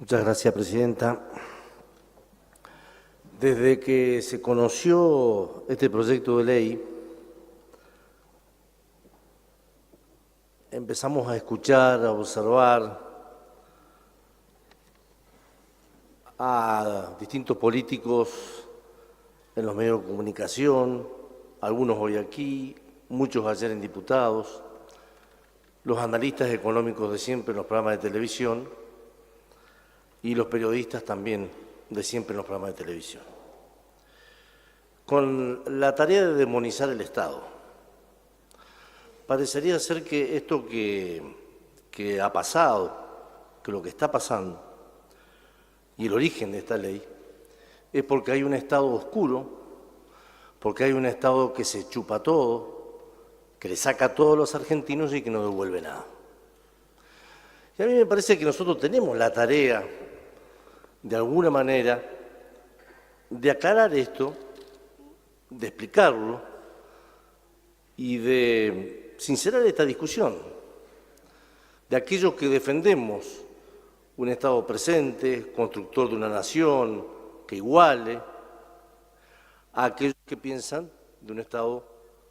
Muchas gracias, Presidenta. Desde que se conoció este proyecto de ley, empezamos a escuchar, a observar a distintos políticos en los medios de comunicación, algunos hoy aquí, muchos ayer en diputados, los analistas económicos de siempre en los programas de televisión y los periodistas también de siempre en los programas de televisión, con la tarea de demonizar el Estado. Parecería ser que esto que ha pasado, que lo que está pasando, y el origen de esta ley, es porque hay un Estado oscuro, porque hay un Estado que se chupa todo, que le saca a todos los argentinos y que no devuelve nada. Y a mí me parece que nosotros tenemos la tarea, de alguna manera, de aclarar esto, de explicarlo y de sincerar esta discusión de aquellos que defendemos un Estado presente, constructor de una nación que iguale, a aquellos que piensan de un Estado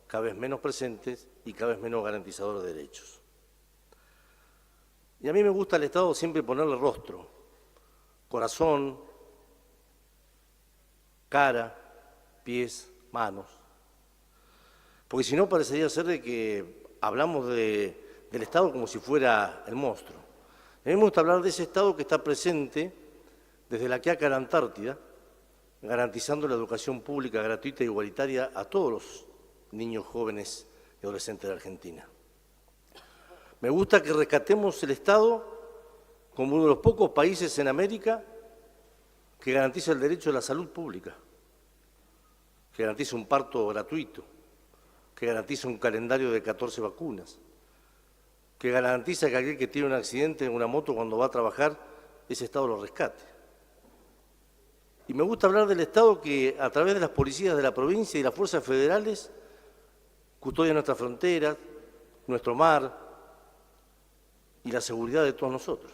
cada vez menos presente y cada vez menos garantizador de derechos. Y a mí me gusta al Estado siempre ponerle rostro, corazón, cara, pies, manos, porque si no parecería ser de que hablamos del Estado como si fuera el monstruo. A mí me gusta hablar de ese Estado que está presente desde la Quiaca a la Antártida, garantizando la educación pública gratuita e igualitaria a todos los niños, jóvenes y adolescentes de Argentina. Me gusta que rescatemos el Estado como uno de los pocos países en América que garantiza el derecho a la salud pública, que garantiza un parto gratuito, que garantiza un calendario de 14 vacunas, que garantiza que aquel que tiene un accidente en una moto cuando va a trabajar, ese Estado lo rescate. Y me gusta hablar del Estado que, a través de las policías de la provincia y las fuerzas federales, custodia nuestras fronteras, nuestro mar y la seguridad de todos nosotros.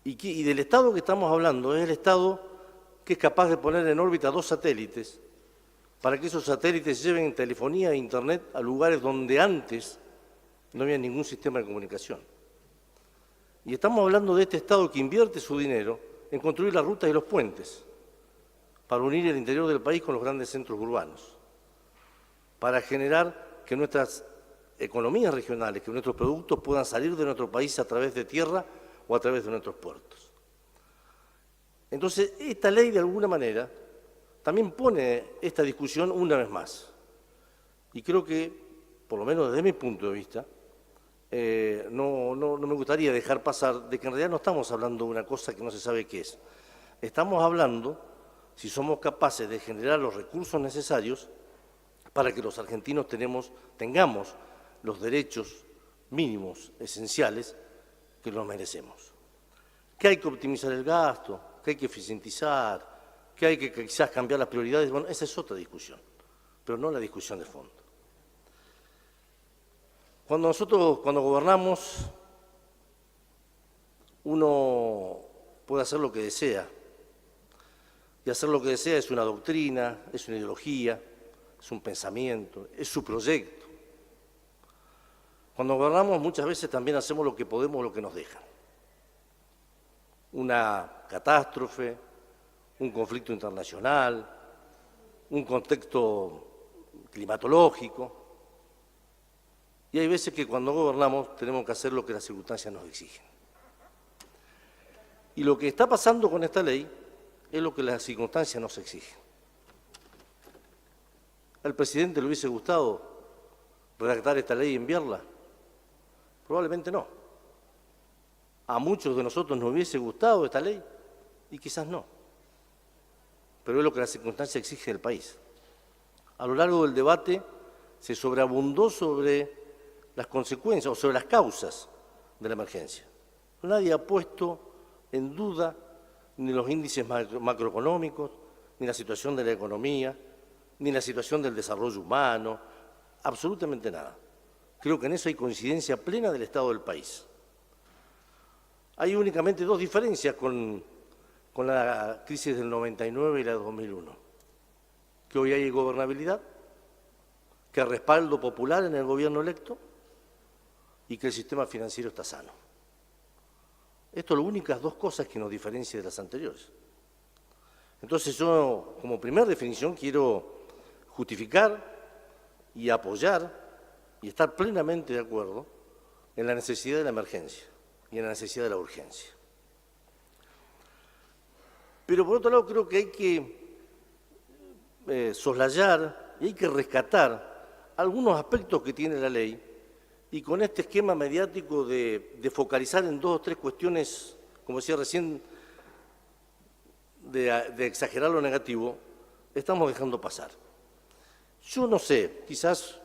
Y del Estado que estamos hablando es el Estado que es capaz de poner en órbita 2 satélites para que esos satélites lleven telefonía e internet a lugares donde antes no había ningún sistema de comunicación. Y estamos hablando de este Estado que invierte su dinero en construir las rutas y los puentes para unir el interior del país con los grandes centros urbanos, para generar que nuestras economías regionales, que nuestros productos puedan salir de nuestro país a través de tierra o a través de nuestros puertos. Entonces, esta ley, de alguna manera, también pone esta discusión una vez más. Y creo que, por lo menos desde mi punto de vista, no me gustaría dejar pasar de que en realidad no estamos hablando de una cosa que no se sabe qué es. Estamos hablando si somos capaces de generar los recursos necesarios para que los argentinos tengamos los derechos mínimos, esenciales, que nos merecemos. Que hay que optimizar el gasto, que hay que eficientizar, que hay que quizás cambiar las prioridades. Bueno, esa es otra discusión, pero no la discusión de fondo. Cuando gobernamos, uno puede hacer lo que desea. Y hacer lo que desea es una doctrina, es una ideología, es un pensamiento, es su proyecto. Cuando gobernamos muchas veces también hacemos lo que podemos, lo que nos dejan. Una catástrofe, un conflicto internacional, un contexto climatológico. Y hay veces que cuando gobernamos tenemos que hacer lo que las circunstancias nos exigen. Y lo que está pasando con esta ley es lo que las circunstancias nos exigen. ¿Al presidente le hubiese gustado redactar esta ley y enviarla? Probablemente no. A muchos de nosotros nos hubiese gustado esta ley y quizás no. Pero es lo que la circunstancia exige del país. A lo largo del debate se sobreabundó sobre las consecuencias o sobre las causas de la emergencia. Nadie ha puesto en duda ni los índices macroeconómicos, ni la situación de la economía, ni la situación del desarrollo humano, absolutamente nada. Creo que en eso hay coincidencia plena del Estado del país. hay únicamente dos diferencias con la crisis del 99 y la del 2001. Que hoy hay gobernabilidad, que hay respaldo popular en el gobierno electo y que el sistema financiero está sano. Estas son las únicas dos cosas que nos diferencian de las anteriores. Entonces yo, como primera definición, quiero justificar y apoyar y estar plenamente de acuerdo en la necesidad de la emergencia y en la necesidad de la urgencia. Pero por otro lado creo que hay que soslayar y hay que rescatar algunos aspectos que tiene la ley y con este esquema mediático de focalizar en dos o tres cuestiones, como decía recién, de exagerar lo negativo, estamos dejando pasar. Yo no sé, quizás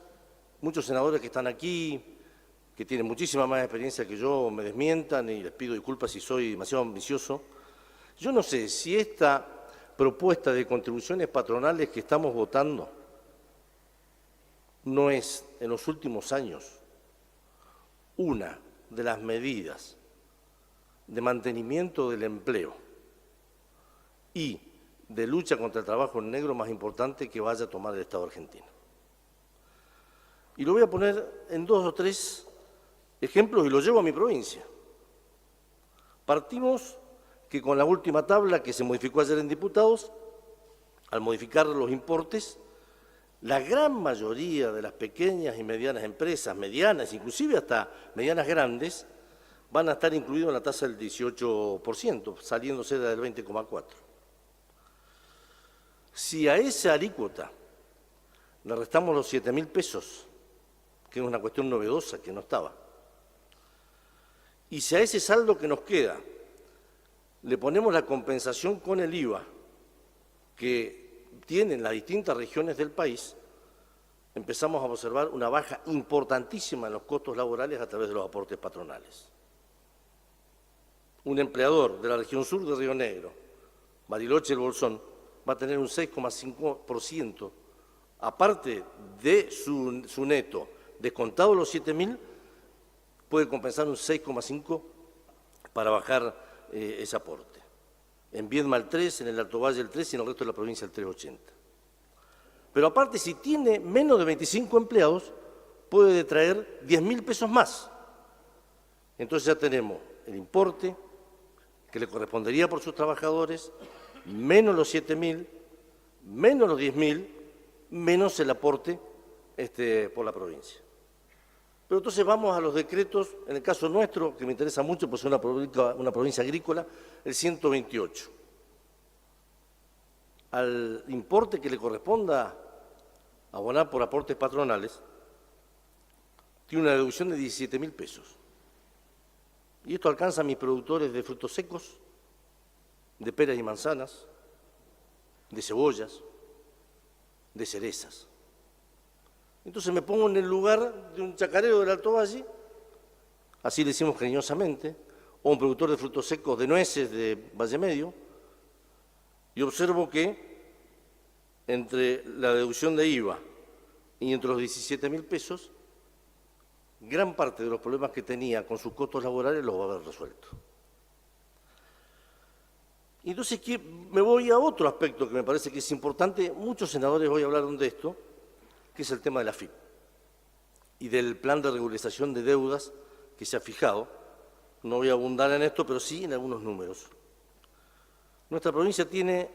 muchos senadores que están aquí, que tienen muchísima más experiencia que yo, me desmientan y les pido disculpas si soy demasiado ambicioso. Yo no sé si esta propuesta de contribuciones patronales que estamos votando no es, en los últimos años, una de las medidas de mantenimiento del empleo y de lucha contra el trabajo en negro más importante que vaya a tomar el Estado argentino. Y lo voy a poner en dos o tres ejemplos y lo llevo a mi provincia. Partimos que con la última tabla que se modificó ayer en diputados, al modificar los importes, la gran mayoría de las pequeñas y medianas empresas, medianas, inclusive hasta medianas grandes, van a estar incluidos en la tasa del 18%, saliéndose del 20,4%. Si a esa alícuota le restamos los 7.000 pesos, que es una cuestión novedosa que no estaba, y si a ese saldo que nos queda le ponemos la compensación con el IVA que tienen las distintas regiones del país, empezamos a observar una baja importantísima en los costos laborales a través de los aportes patronales. Un empleador de la región sur de Río Negro, Bariloche, El Bolsón, va a tener un 6,5%, aparte de su neto, descontado los 7.000, puede compensar un 6,5% para bajar ese aporte. En Viedma el 3, en el Alto Valle el 3 y en el resto de la provincia el 3,80. Pero aparte, si tiene menos de 25 empleados, puede detraer 10.000 pesos más. Entonces ya tenemos el importe que le correspondería por sus trabajadores, menos los 7.000, menos los 10.000, menos el aporte por la provincia. Pero entonces vamos a los decretos, en el caso nuestro, que me interesa mucho, pues es una provincia agrícola, el 128. Al importe que le corresponda abonar por aportes patronales, tiene una deducción de 17.000 pesos. Y esto alcanza a mis productores de frutos secos, de peras y manzanas, de cebollas, de cerezas. Entonces me pongo en el lugar de un chacarero del Alto Valle, así le decimos cariñosamente, o un productor de frutos secos de nueces de Valle Medio, y observo que entre la deducción de IVA y entre los 17.000 pesos, gran parte de los problemas que tenía con sus costos laborales los va a haber resuelto. Y entonces me voy a otro aspecto que me parece que es importante. Muchos senadores hoy hablaron de esto, que es el tema de la AFIP y del plan de regularización de deudas que se ha fijado. No voy a abundar en esto, pero sí en algunos números. Nuestra provincia tiene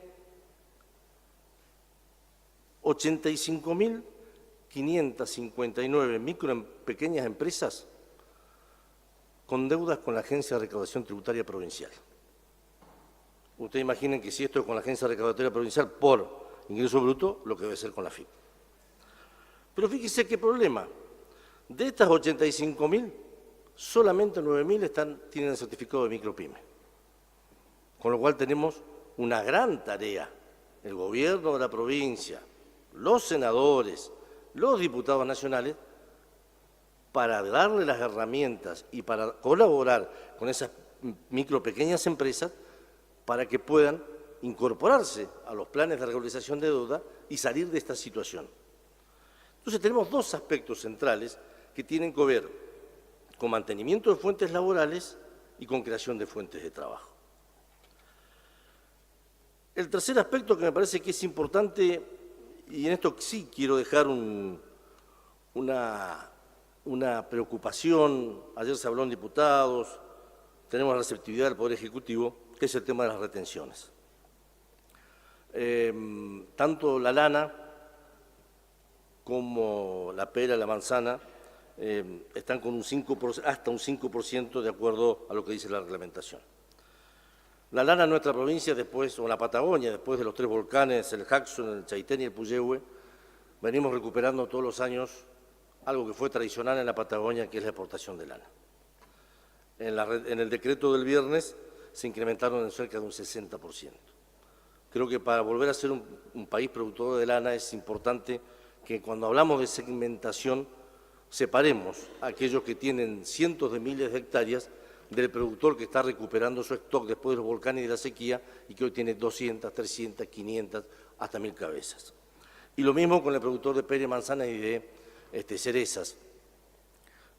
85.559 pequeñas empresas con deudas con la Agencia de Recaudación Tributaria Provincial. Ustedes imaginen que si esto es con la Agencia Recaudatoria Provincial por ingreso bruto, lo que debe ser con la AFIP. Pero fíjese qué problema. De estas 85.000, solamente 9.000 tienen el certificado de micropyme. Con lo cual tenemos una gran tarea, el gobierno de la provincia, los senadores, los diputados nacionales, para darle las herramientas y para colaborar con esas pequeñas empresas para que puedan incorporarse a los planes de regularización de deuda y salir de esta situación. Entonces tenemos dos aspectos centrales que tienen que ver con mantenimiento de fuentes laborales y con creación de fuentes de trabajo. El tercer aspecto que me parece que es importante, y en esto sí quiero dejar una preocupación, ayer se habló en diputados, tenemos la receptividad del Poder Ejecutivo, que es el tema de las retenciones. Tanto la lana como la pera, la manzana, están con un 5%, hasta un 5% de acuerdo a lo que dice la reglamentación. La lana en nuestra provincia, después, o en la Patagonia, después de los 3 volcanes, el Jackson, el Chaitén y el Puyehue, venimos recuperando todos los años algo que fue tradicional en la Patagonia, que es la exportación de lana. En el decreto del viernes se incrementaron en cerca de un 60%. Creo que para volver a ser un país productor de lana es importante que cuando hablamos de segmentación separemos a aquellos que tienen cientos de miles de hectáreas del productor que está recuperando su stock después de los volcanes y de la sequía y que hoy tiene 200, 300, 500, hasta 1000 cabezas. Y lo mismo con el productor de pera y manzana y de cerezas.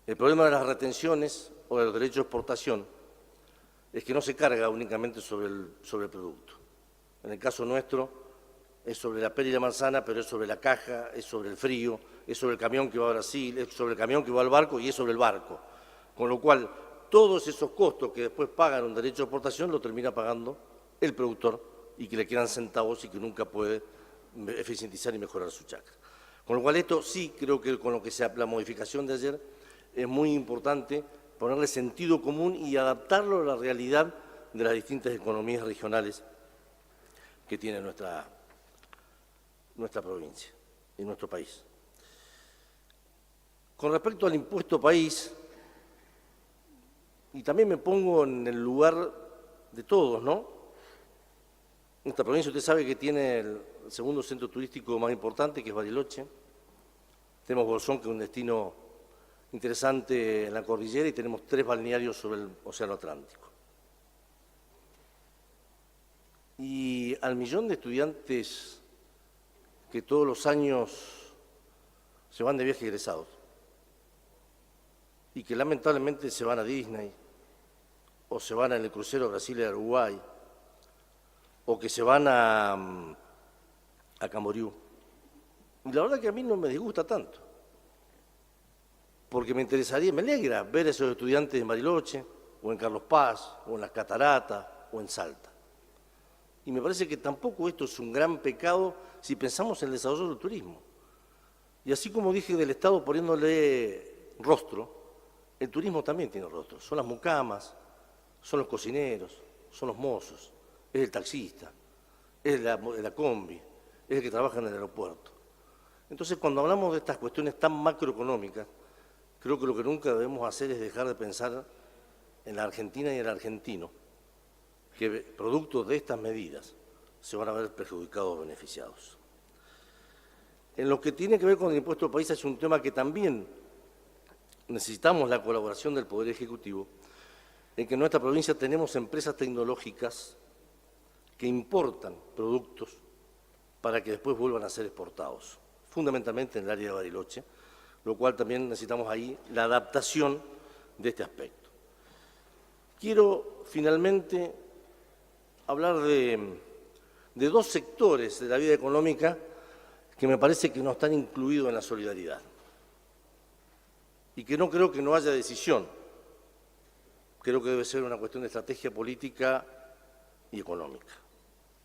El problema de las retenciones o de los derechos de exportación es que no se carga únicamente sobre el producto. En el caso nuestro es sobre la pera y la manzana, pero es sobre la caja, es sobre el frío, es sobre el camión que va a Brasil, es sobre el camión que va al barco y es sobre el barco. Con lo cual, todos esos costos que después pagan un derecho de exportación lo termina pagando el productor y que le quedan centavos y que nunca puede eficientizar y mejorar su chacra. Con lo cual esto sí creo que con lo que la modificación de ayer es muy importante ponerle sentido común y adaptarlo a la realidad de las distintas economías regionales que tiene nuestra provincia y nuestro país. Con respecto al impuesto país, y también me pongo en el lugar de todos, ¿no? Esta provincia usted sabe que tiene el segundo centro turístico más importante, que es Bariloche. Tenemos Bolsón, que es un destino interesante en la cordillera, y tenemos 3 balnearios sobre el Océano Atlántico. Y al millón de estudiantes que todos los años se van de viaje egresados y que lamentablemente se van a Disney, o se van en el crucero a Brasil y a Uruguay, o que se van a Camboriú. Y la verdad que a mí no me disgusta tanto, porque me alegra ver a esos estudiantes en Bariloche, o en Carlos Paz, o en las Cataratas, o en Salta. Y me parece que tampoco esto es un gran pecado si pensamos en el desarrollo del turismo. Y así como dije del Estado poniéndole rostro, el turismo también tiene rostro. Son las mucamas, son los cocineros, son los mozos, es el taxista, es la combi, es el que trabaja en el aeropuerto. Entonces, cuando hablamos de estas cuestiones tan macroeconómicas, creo que lo que nunca debemos hacer es dejar de pensar en la Argentina y en el argentino, que producto de estas medidas se van a ver perjudicados o beneficiados. En lo que tiene que ver con el impuesto al país es un tema que también necesitamos la colaboración del Poder Ejecutivo, en que en nuestra provincia tenemos empresas tecnológicas que importan productos para que después vuelvan a ser exportados, fundamentalmente en el área de Bariloche, lo cual también necesitamos ahí la adaptación de este aspecto. Quiero finalmente hablar de 2 sectores de la vida económica que me parece que no están incluidos en la solidaridad y que no creo que no haya decisión. Creo que debe ser una cuestión de estrategia política y económica.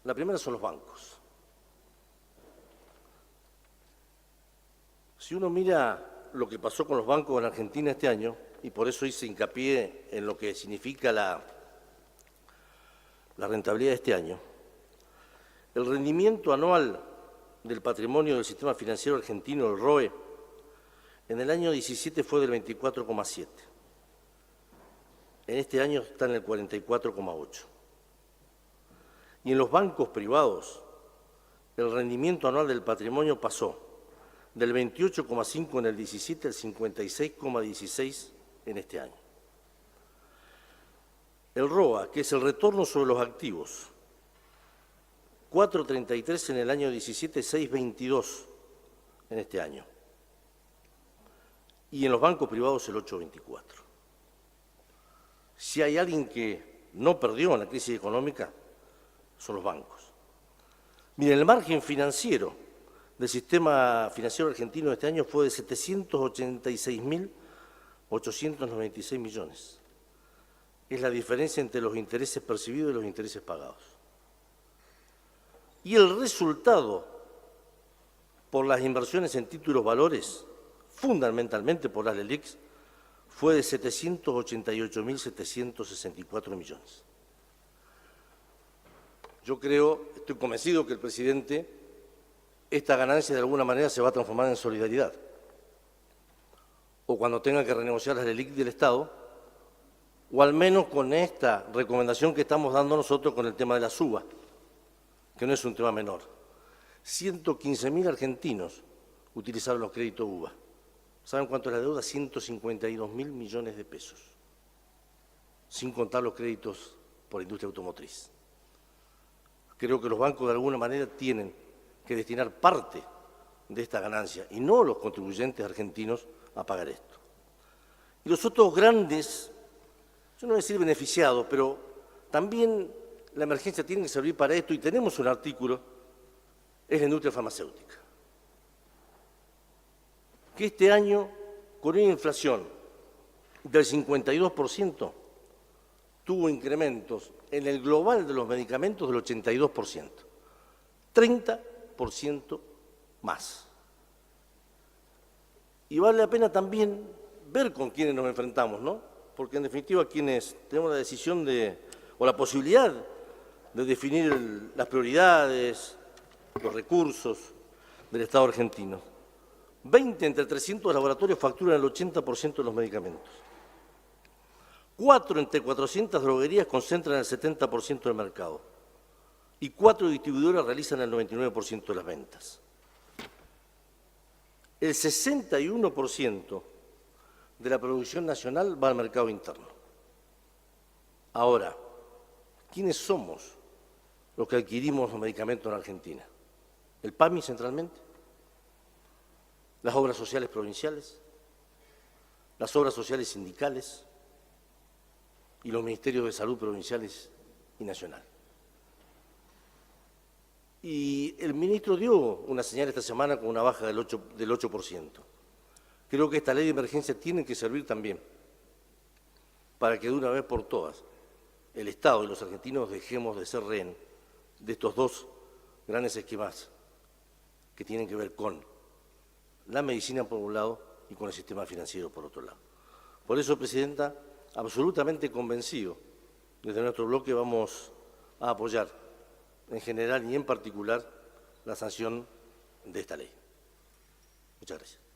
La primera son los bancos. Si uno mira lo que pasó con los bancos en Argentina este año, y por eso hice hincapié en lo que significa la rentabilidad de este año, el rendimiento anual del patrimonio del sistema financiero argentino, el ROE, en el año 17 fue del 24,7. En este año está en el 44,8. Y en los bancos privados, el rendimiento anual del patrimonio pasó del 28,5 en el 17 al 56,16 en este año. El ROA, que es el retorno sobre los activos, 4,33 en el año 17, 6,22 en este año. Y en los bancos privados el 8,24. Si hay alguien que no perdió en la crisis económica, son los bancos. Miren, el margen financiero del sistema financiero argentino este año fue de 786.896 millones. Es la diferencia entre los intereses percibidos y los intereses pagados. Y el resultado por las inversiones en títulos valores, fundamentalmente por las LELIQs, fue de 788.764 millones. Yo creo, estoy convencido que el presidente, esta ganancia de alguna manera se va a transformar en solidaridad. O cuando tenga que renegociar las LELIQ del Estado, o al menos con esta recomendación que estamos dando nosotros con el tema de la suba, que no es un tema menor. 115.000 argentinos utilizaron los créditos UVA. ¿Saben cuánto es la deuda? 152.000 millones de pesos, sin contar los créditos por industria automotriz. Creo que los bancos de alguna manera tienen que destinar parte de esta ganancia y no los contribuyentes argentinos a pagar esto. Y los otros grandes, yo no voy a decir beneficiados, pero también la emergencia tiene que servir para esto y tenemos un artículo, es la industria farmacéutica, que este año, con una inflación del 52%, tuvo incrementos en el global de los medicamentos del 82%, 30% más. Y vale la pena también ver con quiénes nos enfrentamos, ¿no? Porque en definitiva quienes tenemos la decisión o la posibilidad de definir las prioridades, los recursos del Estado argentino. 20 entre 300 laboratorios facturan el 80% de los medicamentos. 4 entre 400 droguerías concentran el 70% del mercado. Y 4 distribuidoras realizan el 99% de las ventas. El 61% de la producción nacional va al mercado interno. Ahora, ¿quiénes somos los que adquirimos los medicamentos en Argentina? ¿El PAMI centralmente? ¿Las obras sociales provinciales? ¿Las obras sociales sindicales? ¿Y los ministerios de salud provinciales y nacional? Y el ministro dio una señal esta semana con una baja del 8%. Creo que esta ley de emergencia tiene que servir también para que de una vez por todas el Estado y los argentinos dejemos de ser rehén de estos dos grandes esquemas que tienen que ver con la medicina por un lado y con el sistema financiero por otro lado. Por eso, Presidenta, absolutamente convencido, desde nuestro bloque vamos a apoyar en general y en particular la sanción de esta ley. Muchas gracias.